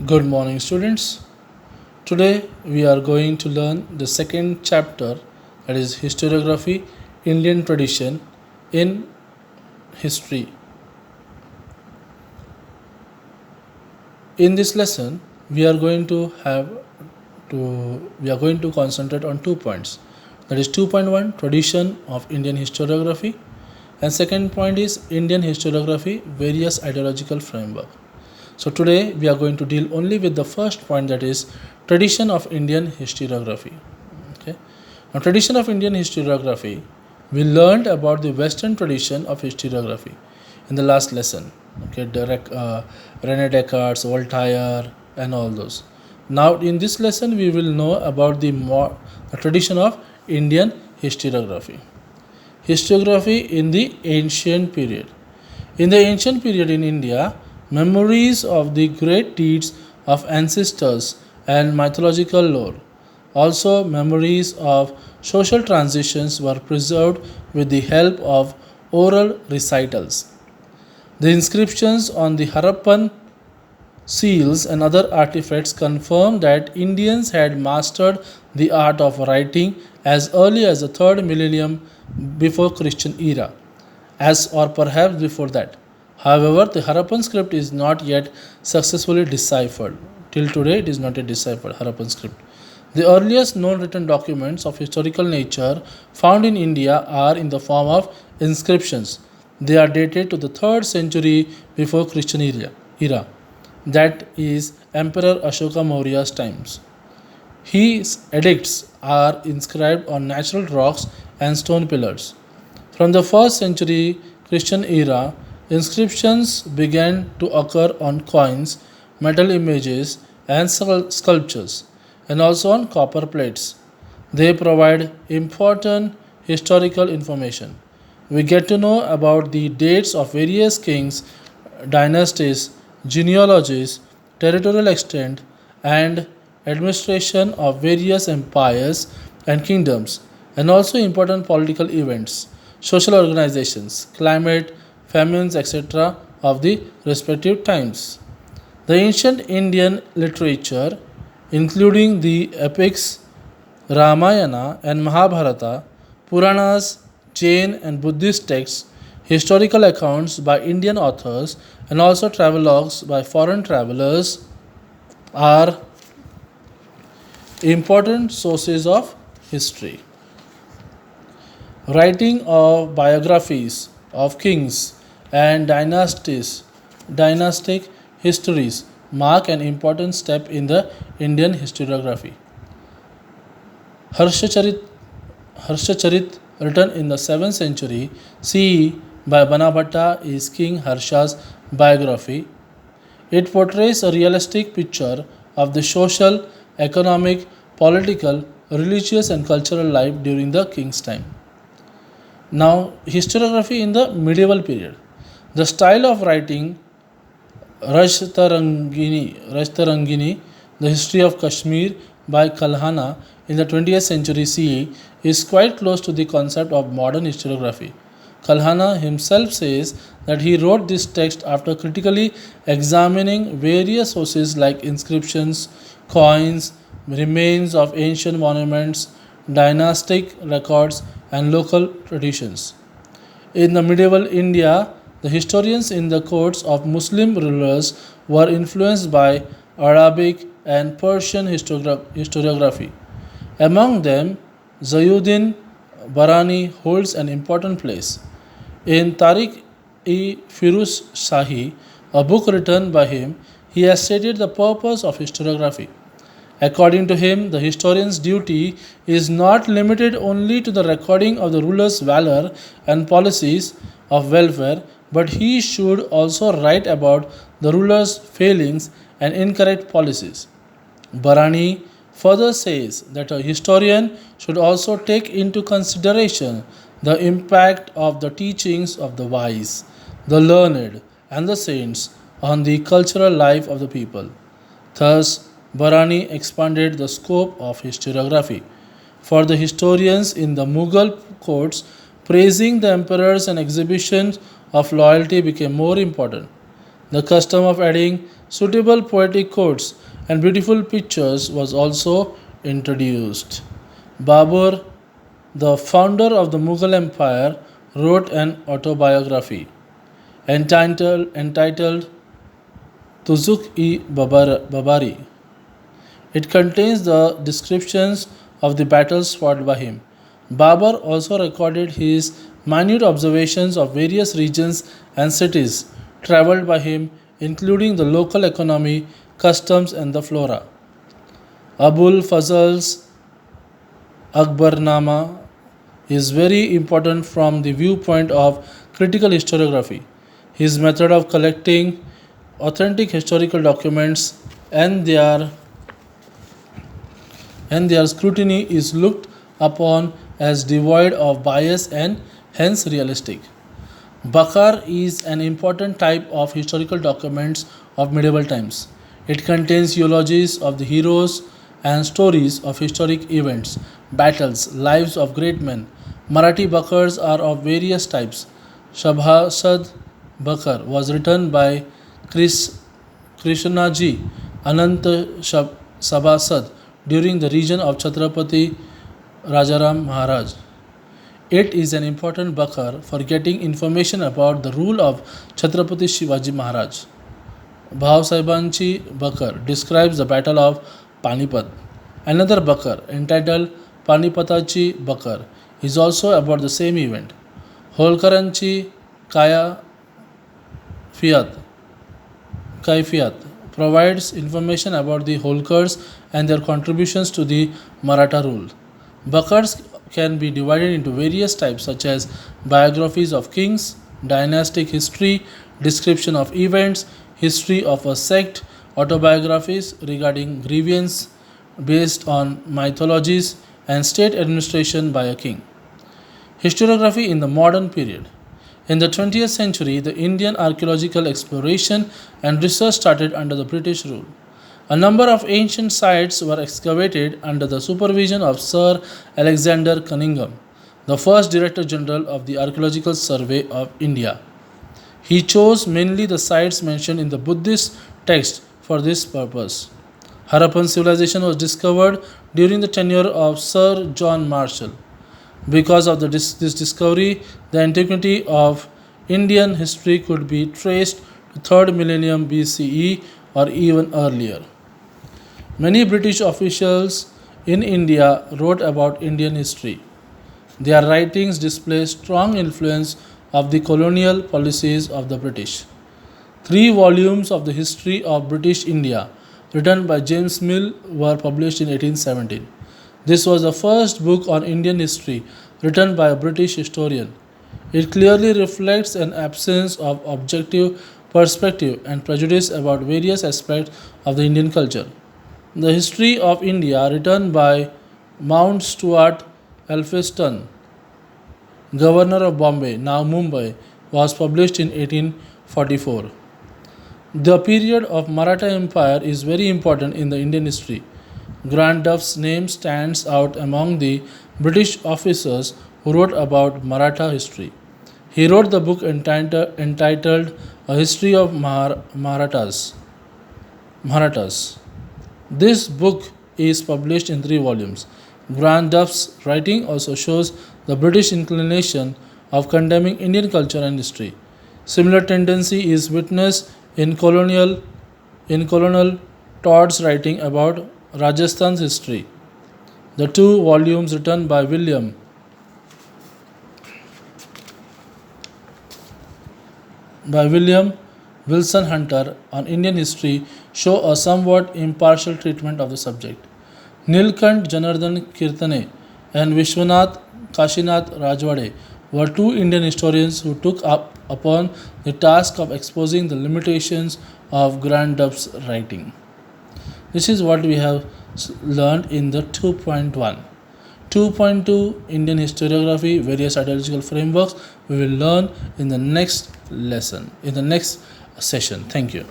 Good morning, students. Today we are going to learn the second chapter, that is Historiography, Indian Tradition in History. In this lesson, we are going to concentrate on 2 points. That is 2.1, Tradition of Indian Historiography, and second point is Indian Historiography, various ideological framework. So today we are going to deal only with the first point, that is tradition of Indian historiography. Okay. Now tradition of Indian historiography, we learned about the Western tradition of historiography in the last lesson. Okay, Rene Descartes, Voltaire, and all those. Now in this lesson we will know about the tradition of Indian historiography. Historiography in the ancient period. In the ancient period in India, memories of the great deeds of ancestors and mythological lore, also memories of social transitions, were preserved with the help of oral recitals. The inscriptions on the Harappan seals and other artifacts confirm that Indians had mastered the art of writing as early as the 3rd millennium before Christian era, as or perhaps before that. However, the Harappan script is not yet successfully deciphered. Till today, it is not yet deciphered, Harappan script. The earliest known written documents of historical nature found in India are in the form of inscriptions. They are dated to the 3rd century before Christian era, that is Emperor Ashoka Maurya's times. His edicts are inscribed on natural rocks and stone pillars. From the 1st century Christian era, inscriptions began to occur on coins, metal images, and sculptures, and also on copper plates. They provide important historical information. We get to know about the dates of various kings, dynasties, genealogies, territorial extent, and administration of various empires and kingdoms, and also important political events, social organizations, climate, famines, etc., of the respective times. The ancient Indian literature, including the epics Ramayana and Mahabharata, Puranas, Jain and Buddhist texts, historical accounts by Indian authors, and also travelogues by foreign travelers are important sources of history. Writing of biographies of kings and dynastic histories mark an important step in the Indian historiography. Harshacharit, Harshacharit, written in the 7th century CE by Banabhatta, is King Harsha's biography. It portrays a realistic picture of the social, economic, political, religious, and cultural life during the king's time. Now, historiography in the medieval period. The style of writing Rajtarangini, The History of Kashmir by Kalhana in the 20th century CE, is quite close to the concept of modern historiography. Kalhana himself says that he wrote this text after critically examining various sources like inscriptions, coins, remains of ancient monuments, dynastic records, and local traditions. In the medieval India, the historians in the courts of Muslim rulers were influenced by Arabic and Persian historiography. Among them, Zayuddin Barani holds an important place. In Tariq-e-Firuz Shahi, a book written by him, he has stated the purpose of historiography. According to him, the historian's duty is not limited only to the recording of the ruler's valor and policies of welfare, but he should also write about the ruler's failings and incorrect policies. Barani further says that a historian should also take into consideration the impact of the teachings of the wise, the learned, and the saints on the cultural life of the people. Thus, Barani expanded the scope of historiography. For the historians in the Mughal courts, praising the emperors and exhibitions of loyalty became more important. The custom of adding suitable poetic quotes and beautiful pictures was also introduced. Babur, the founder of the Mughal Empire, wrote an autobiography entitled Tuzuk-i Babari. It contains the descriptions of the battles fought by him. Babur also recorded his minute observations of various regions and cities traveled by him, including the local economy, customs, and the flora. Abul Fazl's Akbarnama is very important from the viewpoint of critical historiography. His method of collecting authentic historical documents and their scrutiny is looked upon as devoid of bias and hence realistic. Bakar is an important type of historical documents of medieval times. It contains eulogies of the heroes and stories of historic events, battles, lives of great men. Marathi Bakars are of various types. Shabhasad Bakar was written by Krishnaji Anant Sabasad during the reign of Chhatrapati Rajaram Maharaj. It is an important Bakar for getting information about the rule of Chhatrapati Shivaji Maharaj. Bhavsaibanchi Bakar describes the Battle of Panipat. Another Bakar, entitled Panipatachi Bakar, is also about the same event. Holkaranchi Kaya Kaifiyat provides information about the Holkars and their contributions to the Maratha rule. Bakars can be divided into various types such as biographies of kings, dynastic history, description of events, history of a sect, autobiographies regarding grievance based on mythologies, and state administration by a king. Historiography in the modern period. In the 20th century, the Indian archaeological exploration and research started under the British rule. A number of ancient sites were excavated under the supervision of Sir Alexander Cunningham, the first Director General of the Archaeological Survey of India. He chose mainly the sites mentioned in the Buddhist text for this purpose. Harappan civilization was discovered during the tenure of Sir John Marshall. Because of this discovery, the antiquity of Indian history could be traced to 3rd millennium BCE or even earlier. Many British officials in India wrote about Indian history. Their writings display strong influence of the colonial policies of the British. 3 volumes of the history of British India, written by James Mill, were published in 1817. This was the first book on Indian history written by a British historian. It clearly reflects an absence of objective perspective and prejudice about various aspects of the Indian culture. The History of India, written by Mount Stuart Elphinstone, Governor of Bombay, now Mumbai, was published in 1844. The period of Maratha Empire is very important in the Indian history. Grant Duff's name stands out among the British officers who wrote about Maratha history. He wrote the book entitled A History of Marathas. This book is published in 3 volumes. Grant Duff's writing also shows the British inclination of condemning Indian culture and history. Similar tendency is witnessed in Colonel Todd's writing about Rajasthan's history. The 2 volumes written by William Wilson Hunter on Indian history show a somewhat impartial treatment of the subject. Nilkant Janardhan Kirtane and Vishwanath Kashinath Rajwade were 2 Indian historians who took up upon the task of exposing the limitations of Grant Duff's writing. This is what we have learned in the 2.1. 2.2 Indian historiography, various ideological frameworks, we will learn in the next lesson, in the next session. Thank you.